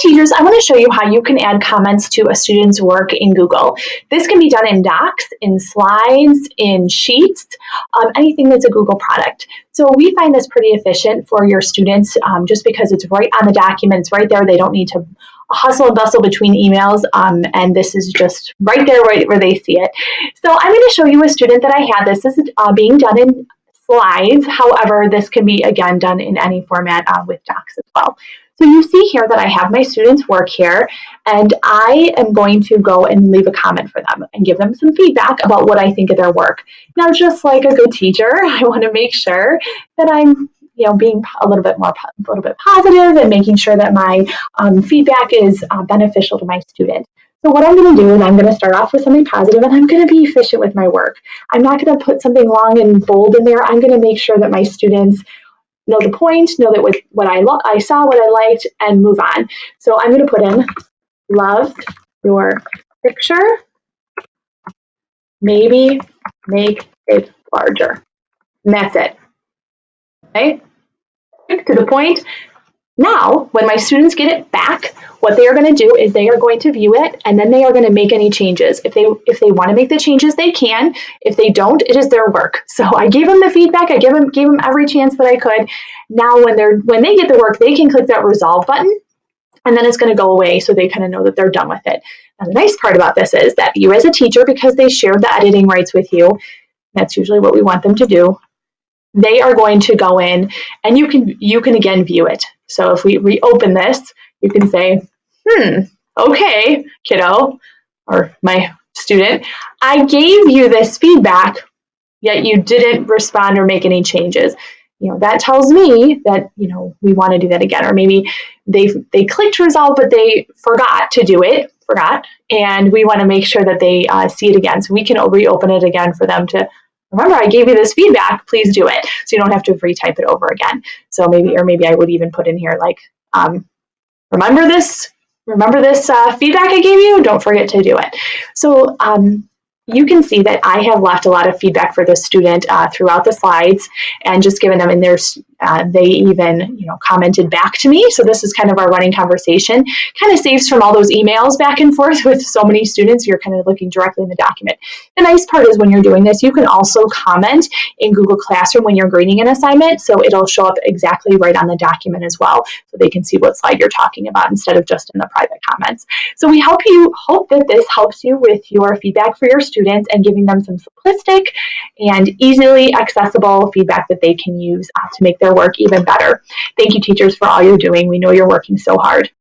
teachers, I want to show you how you can add comments to a student's work in Google. This can be done in docs, in slides, in sheets, anything that's a Google product. So we find this pretty efficient for your students just because it's right on the documents, right there. They don't need to hustle and bustle between emails, and this is just right there right where they see it. So I'm going to show you a student that I had. This is being done in slides. However, this can be, again, done in any format with docs as well. So you see here that I have my students' work here, and I am going to go and leave a comment for them and give them some feedback about what I think of their work. Now, just like a good teacher, I want to make sure that I'm being a little bit positive and making sure that my feedback is beneficial to my student. So what I'm going to do is I'm going to start off with something positive, and I'm going to be efficient with my work. I'm not going to put something long and bold in there. I'm going to make sure that my students know the point, know that what I saw, what I liked, and move on. So I'm going to put in, loved your picture, maybe make it larger. And that's it. Okay? To the point. Now, when my students get it back, what they are going to do is they are going to view it, and then they are going to make any changes. If they want to make the changes, they can. If they don't, it is their work. So I gave them the feedback. I gave them every chance that I could. Now, when they get the work, they can click that resolve button, and then it's going to go away, so they kind of know that they're done with it. Now, the nice part about this is that you as a teacher, because they shared the editing rights with you, that's usually what we want them to do, they are going to go in, and you can again view it. So if we reopen this, you can say, okay, kiddo, or my student, I gave you this feedback, yet you didn't respond or make any changes. That tells me that, we want to do that again. Or maybe they clicked resolve, but they forgot to do it, and we want to make sure that they see it again. So we can reopen it again for them to, remember, I gave you this feedback, please do it. So you don't have to retype it over again. So maybe I would even put in here like, remember this feedback I gave you? Don't forget to do it. So you can see that I have left a lot of feedback for the student throughout the slides, and just given them, and they even commented back to me. So this is kind of our running conversation. Kind of saves from all those emails back and forth with so many students. You're kind of looking directly in the document. The nice part is when you're doing this, you can also comment in Google Classroom when you're grading an assignment, so it'll show up exactly right on the document as well, so they can see what slide you're talking about instead of just in the private comments. So we hope that this helps you with your feedback for your students and giving them some simplistic and easily accessible feedback that they can use to make their work even better. Thank you, teachers, for all you're doing. We know you're working so hard.